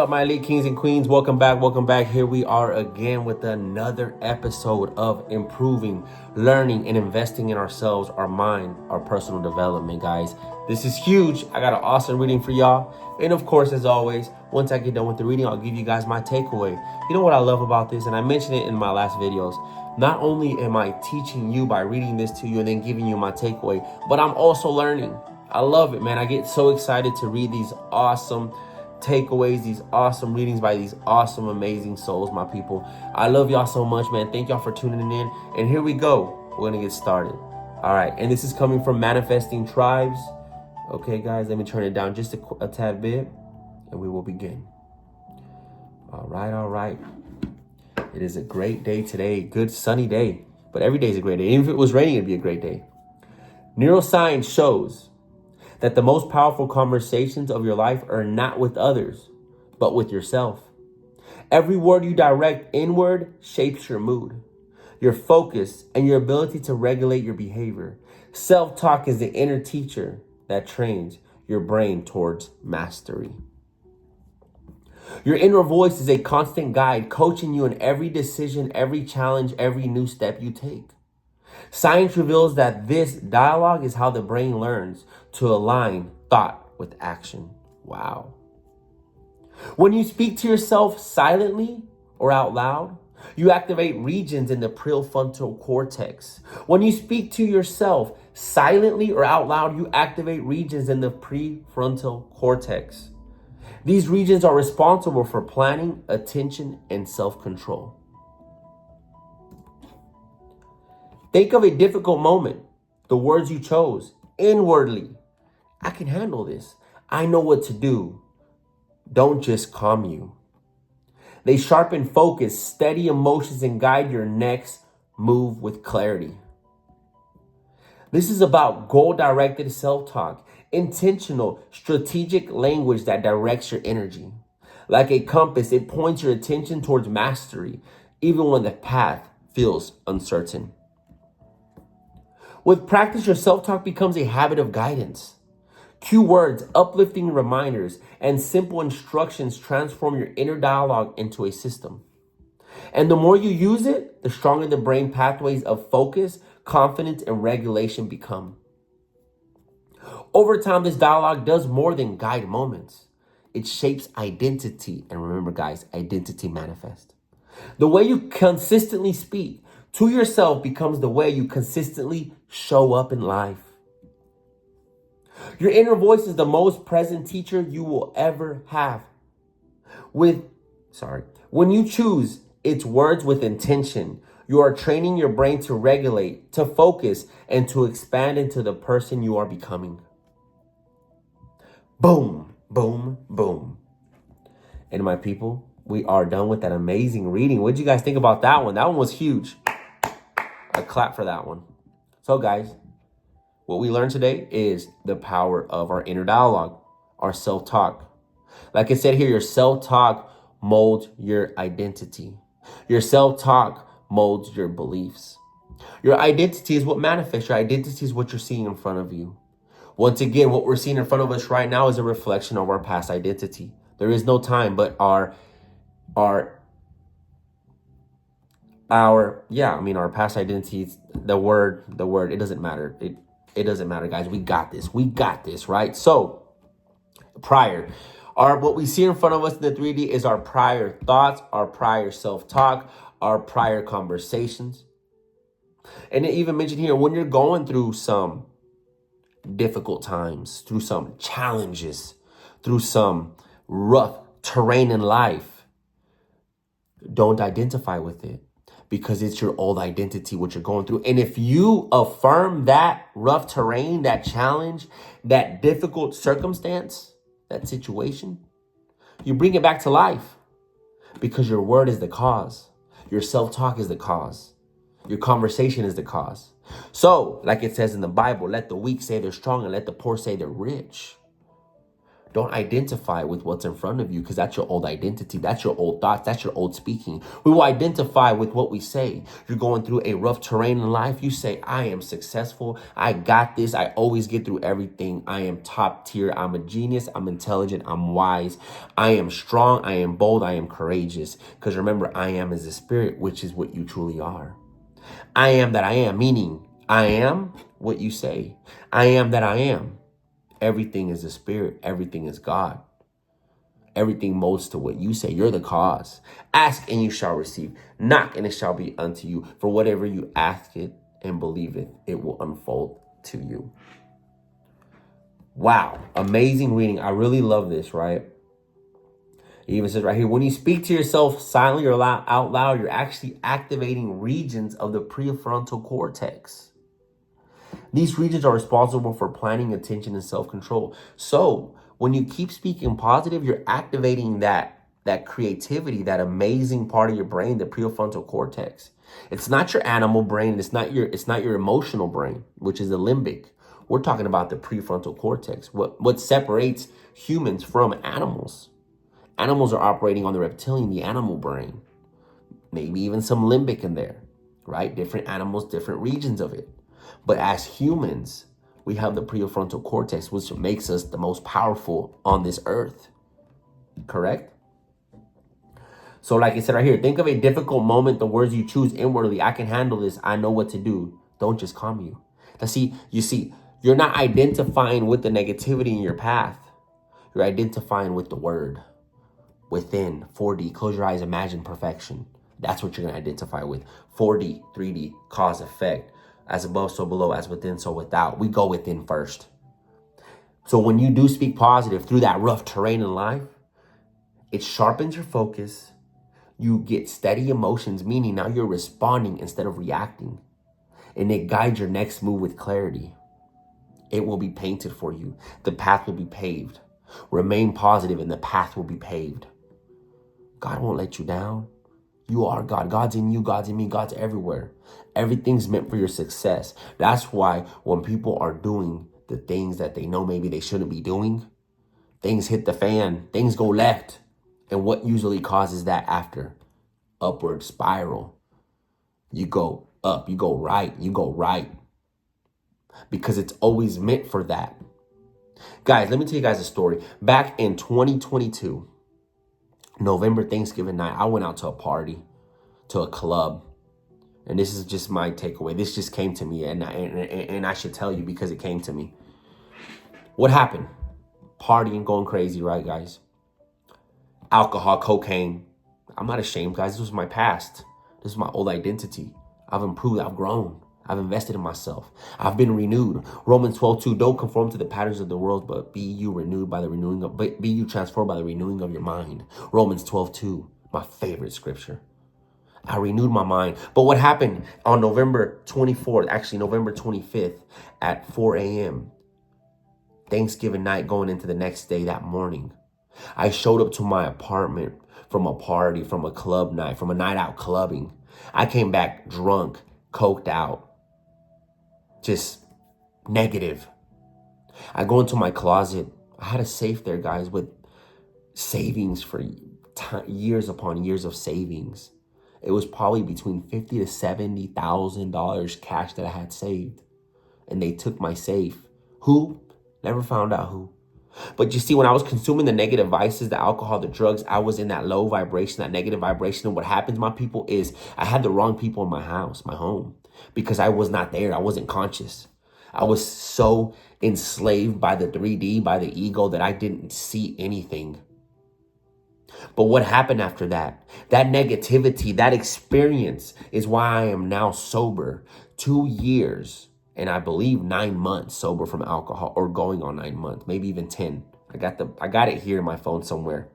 Up, my elite kings and queens? Welcome back. Here we are again with another episode of improving, learning, and investing in ourselves, our mind, our personal development, guys. This is huge. I got an awesome reading for y'all. And of course, as always, once I get done with the reading, I'll give you guys my takeaway. You know what I love about this, and I mentioned it in my last videos. Not only am I teaching you by reading this to you and then giving you my takeaway, but I'm also learning. I love it, man. I get so excited to read these awesome takeaways, these awesome readings by these awesome, amazing souls, my people. I love y'all so much, man. Thank y'all for tuning in. And here we go. We're going to get started. All right. And this is coming from Manifesting Tribes. Okay, guys, let me turn it down just a tad bit and we will begin. All right. It is a great day today. Good sunny day. But every day is a great day. Even if it was raining, it'd be a great day. Neuroscience shows that the most powerful conversations of your life are not with others, but with yourself. Every word you direct inward shapes your mood, your focus, and your ability to regulate your behavior. Self-talk is the inner teacher that trains your brain towards mastery. Your inner voice is a constant guide, coaching you in every decision, every challenge, every new step you take. Science reveals that this dialogue is how the brain learns to align thought with action. Wow. When you speak to yourself silently or out loud, you activate regions in the prefrontal cortex. When you speak to yourself silently or out loud, you activate regions in the prefrontal cortex. These regions are responsible for planning, attention, and self-control. Think of a difficult moment, the words you chose inwardly. I can handle this. I know what to do. Don't just calm you. They sharpen focus, steady emotions, and guide your next move with clarity. This is about goal-directed self-talk, intentional, strategic language that directs your energy. Like a compass, it points your attention towards mastery, even when the path feels uncertain. With practice, your self-talk becomes a habit of guidance. Cue words, uplifting reminders, and simple instructions transform your inner dialogue into a system. And the more you use it, the stronger the brain pathways of focus, confidence, and regulation become. Over time, this dialogue does more than guide moments. It shapes identity. And remember, guys, identity manifests. The way you consistently speak to yourself becomes the way you consistently show up in life. Your inner voice is the most present teacher you will ever have. When you choose its words with intention, you are training your brain to regulate, to focus, and to expand into the person you are becoming. Boom, boom, boom. And my people, we are done with that amazing reading. What did you guys think about that one? That one was huge. A clap for that one. So guys, what we learned today is the power of our inner dialogue, our self-talk. Like I said here, your self-talk molds your identity. Your self-talk molds your beliefs. Your identity is what manifests. Your identity is what you're seeing in front of you. Once again, what we're seeing in front of us right now is a reflection of our past identity. There is no time, but our past identities, the word, it doesn't matter. It doesn't matter, guys. We got this, right? So what we see in front of us in the 3D is our prior thoughts, our prior self-talk, our prior conversations. And it even mentioned here, when you're going through some difficult times, through some challenges, through some rough terrain in life, don't identify with it, because it's your old identity, what you're going through. And if you affirm that rough terrain, that challenge, that difficult circumstance, that situation, you bring it back to life, because your word is the cause. Your self-talk is the cause. Your conversation is the cause. So, like it says in the Bible, let the weak say they're strong and let the poor say they're rich. Don't identify with what's in front of you because that's your old identity. That's your old thoughts. That's your old speaking. We will identify with what we say. You're going through a rough terrain in life. You say, I am successful. I got this. I always get through everything. I am top tier. I'm a genius. I'm intelligent. I'm wise. I am strong. I am bold. I am courageous. Because remember, I am is the spirit, which is what you truly are. I am that I am, meaning I am what you say. I am that I am. Everything is the spirit. Everything is God. Everything molds to what you say. You're the cause. Ask and you shall receive. Knock and it shall be unto you. For whatever you ask it and believe it, it will unfold to you. Wow. Amazing reading. I really love this, right? It even says right here, when you speak to yourself silently or out loud, you're actually activating regions of the prefrontal cortex. These regions are responsible for planning, attention, and self-control. So when you keep speaking positive, you're activating that creativity, that amazing part of your brain, the prefrontal cortex. It's not your animal brain. It's not your emotional brain, which is the limbic. We're talking about the prefrontal cortex. What separates humans from animals? Animals are operating on the reptilian, the animal brain. Maybe even some limbic in there, right? Different animals, different regions of it. But as humans, we have the prefrontal cortex, which makes us the most powerful on this earth. Correct? So like I said right here, think of a difficult moment, the words you choose inwardly. I can handle this. I know what to do. Don't just calm you. Now you see, you're not identifying with the negativity in your path. You're identifying with the word within. 4D, close your eyes, imagine perfection. That's what you're going to identify with. 4D, 3D, cause, effect. As above, so below, as within, so without. We go within first. So when you do speak positive through that rough terrain in life, it sharpens your focus. You get steady emotions, meaning now you're responding instead of reacting. And it guides your next move with clarity. It will be painted for you. The path will be paved. Remain positive and the path will be paved. God won't let you down. You are God. God's in you. God's in me. God's everywhere. Everything's meant for your success. That's why when people are doing the things that they know maybe they shouldn't be doing, things hit the fan, things go left. And what usually causes that after? Upward spiral. You go up, you go right, you go right. Because it's always meant for that. Guys, let me tell you guys a story. Back in 2022, November, Thanksgiving night, I went out to a party, to a club. And this is just my takeaway. This just came to me, and I should tell you because it came to me. What happened? Partying, going crazy, right, guys? Alcohol, cocaine. I'm not ashamed, guys. This was my past. This is my old identity. I've improved. I've grown. I've invested in myself. I've been renewed. Romans 12:2. Don't conform to the patterns of the world, but be you transformed by the renewing of your mind. Romans 12:2. My favorite scripture. I renewed my mind. But what happened on November 24th, actually November 25th at 4 a.m., Thanksgiving night going into the next day that morning, I showed up to my apartment from a party, from a club night, from a night out clubbing. I came back drunk, coked out, just negative. I go into my closet. I had a safe there, guys, with savings for years upon years of savings. It was probably between $50,000 to $70,000 cash that I had saved. And they took my safe. Who? Never found out who. But you see, when I was consuming the negative vices, the alcohol, the drugs, I was in that low vibration, that negative vibration. And what happens, my people, is I had the wrong people in my house, my home, because I was not there. I wasn't conscious. I was so enslaved by the 3D, by the ego, that I didn't see anything. But what happened after that? That negativity, that experience is why I am now sober. 2 years and I believe 9 months sober from alcohol, or going on 9 months, maybe even 10. I got it here in my phone somewhere.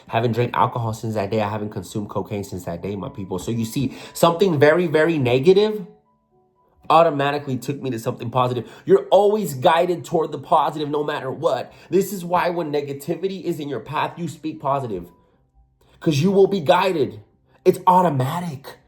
Haven't drank alcohol since that day. I haven't consumed cocaine since that day, my people. So you see, something very, very negative automatically took me to something positive. You're always guided toward the positive no matter what. This is why when negativity is in your path, you speak positive, because you will be guided. It's automatic.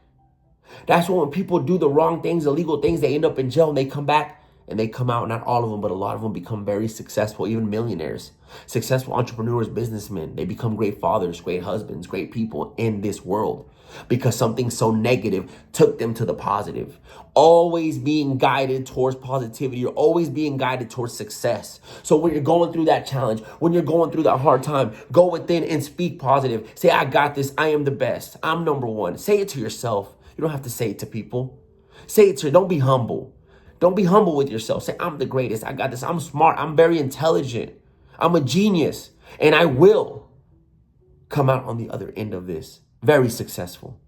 That's why when people do the wrong things, illegal things, they end up in jail and they come back And they come out, not all of them, but a lot of them become very successful, even millionaires, successful entrepreneurs, businessmen. They become great fathers, great husbands, great people in this world because something so negative took them to the positive. Always being guided towards positivity. You're always being guided towards success. So when you're going through that challenge, when you're going through that hard time, go within and speak positive. Say, I got this. I am the best. I'm number one. Say it to yourself. You don't have to say it to people. Say it to, don't be humble. Don't be humble with yourself. Say, I'm the greatest. I got this. I'm smart. I'm very intelligent. I'm a genius. And I will come out on the other end of this very successful.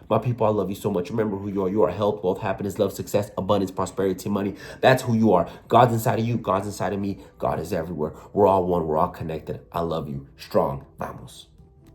My people, I love you so much. Remember who you are. You are health, wealth, happiness, love, success, abundance, prosperity, money. That's who you are. God's inside of you. God's inside of me. God is everywhere. We're all one. We're all connected. I love you. Strong. Vamos.